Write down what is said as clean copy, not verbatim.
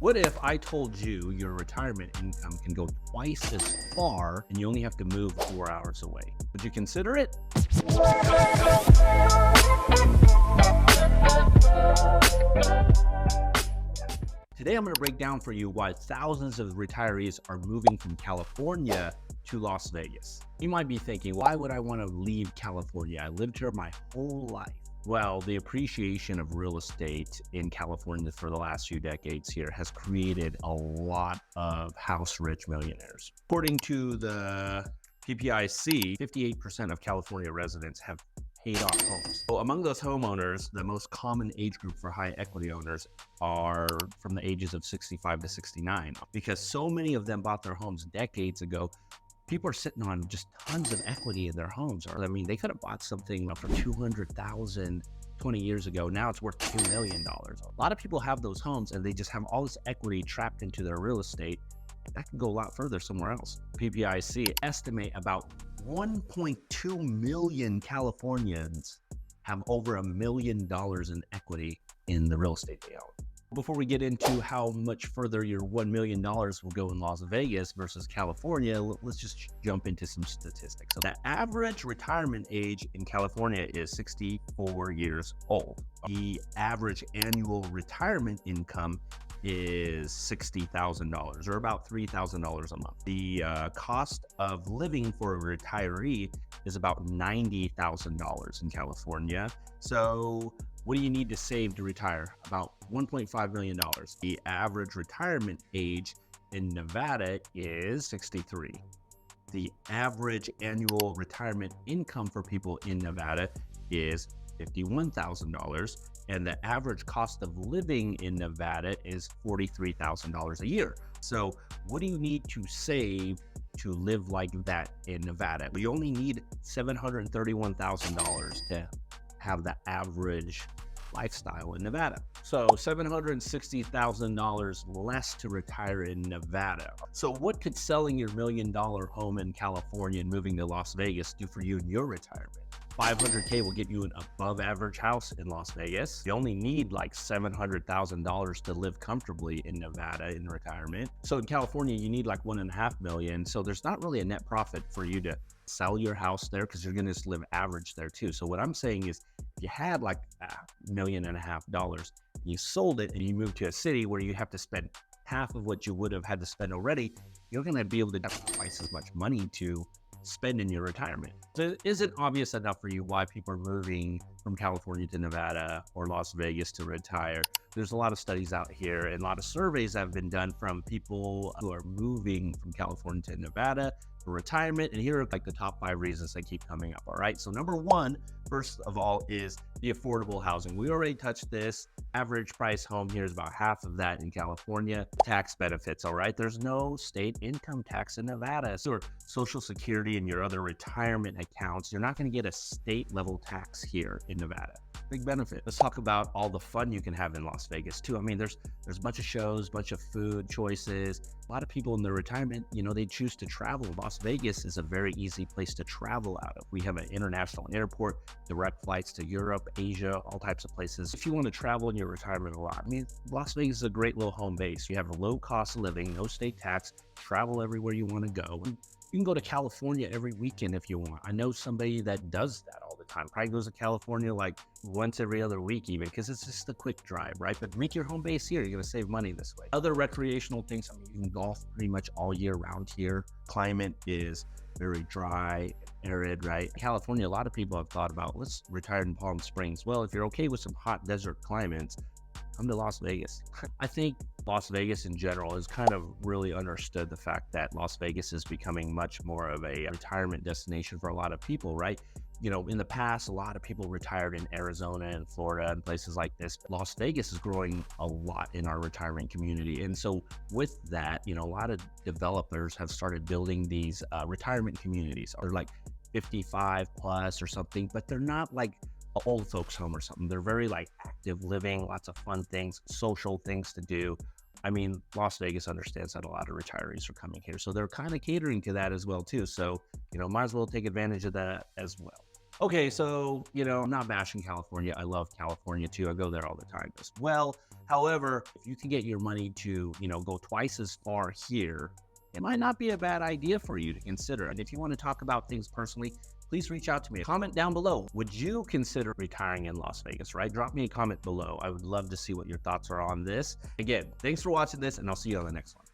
What if I told you your retirement income can go twice as far and you only have to move 4 hours away? Would you consider it? Today, I'm going to break down for you why thousands of retirees are moving from California to Las Vegas. You might be thinking, why would I want to leave California? I lived here my whole life. Well, the appreciation of real estate in California for the last few decades here has created a lot of house-rich millionaires. According to the PPIC, 58% of California residents have paid off homes. So among those homeowners, the most common age group for high equity owners are from the ages of 65 to 69. Because so many of them bought their homes decades ago, people are sitting on just tons of equity in their homes. Or, I mean, they could have bought something for $200,000 20 years ago. Now it's worth $2 million. A lot of people have those homes and they just have all this equity trapped into their real estate. That can go a lot further somewhere else. PPIC estimate about 1.2 million Californians have over $1 million in equity in the real estate they own. Before we get into how much further your $1 million will go in Las Vegas versus California, let's just jump into some statistics. So the average retirement age in California is 64 years old. The average annual retirement income is $60,000 or about $3,000 a month. The cost of living for a retiree is about $90,000 in California. So what do you need to save to retire? About $1.5 million. The average retirement age in Nevada is 63. The average annual retirement income for people in Nevada is $51,000. And the average cost of living in Nevada is $43,000 a year. So what do you need to save to live like that in Nevada? We only need $731,000 to have the average lifestyle in Nevada. So $760,000 less to retire in Nevada. So what could selling your $1 million home in California and moving to Las Vegas do for you in your retirement? $500K will get you an above average house in Las Vegas. You only need like $700,000 to live comfortably in Nevada in retirement. So in California, you need like $1.5 million. So there's not really a net profit for you to sell your house there because you're going to just live average there too. So what I'm saying is if you had like $1.5 million, you sold it and you moved to a city where you have to spend half of what you would have had to spend already, you're going to be able to have twice as much money to spend in your retirement. So it isn't obvious enough for you why people are moving from California to Nevada or Las Vegas to retire. There's a lot of studies out here and a lot of surveys have been done from people who are moving from California to Nevada for retirement. And here are like the top 5 reasons they keep coming up. All right. So number one, first of all, is the affordable housing. We already touched this. Average price home here is about half of that in California. Tax benefits. All right. There's no state income tax in Nevada. So Social Security and your other retirement accounts, you're not going to get a state level tax here in Nevada. Big benefit. Let's talk about all the fun you can have in Las Vegas too. I mean, there's a bunch of shows, bunch of food choices. A lot of people in their retirement, they choose to travel. Las Vegas is a very easy place to travel out of. We have an international airport, direct flights to Europe, Asia, all types of places. If you want to travel in your retirement a lot, I mean, Las Vegas is a great little home base. You have a low cost of living, no state tax, travel everywhere you want to go. And you can go to California every weekend if you want. I know somebody that does that all the time. Probably goes to California like once every other week even, because it's just a quick drive, right? But make your home base here. You're going to save money this way. Other recreational things, I mean, you can golf pretty much all year round here. Climate is very dry, arid, right? California, a lot of people have thought about, let's retire in Palm Springs. Well, if you're okay with some hot desert climates, come to Las Vegas. I think Las Vegas in general has kind of really understood the fact that Las Vegas is becoming much more of a retirement destination for a lot of people, right? In the past, a lot of people retired in Arizona and Florida and places like this. Las Vegas is growing a lot in our retirement community. And so with that, a lot of developers have started building these retirement communities. They're like 55 plus or something, but they're not like an old folks home or something. They're very like active living, lots of fun things, social things to do. I mean, Las Vegas understands that a lot of retirees are coming here. So they're kind of catering to that as well too. So, might as well take advantage of that as well. Okay, so, I'm not bashing California. I love California too. I go there all the time as well. However, if you can get your money to, go twice as far here, it might not be a bad idea for you to consider. And if you want to talk about things personally, please reach out to me. Comment down below. Would you consider retiring in Las Vegas, right? Drop me a comment below. I would love to see what your thoughts are on this. Again, thanks for watching this, and I'll see you on the next one.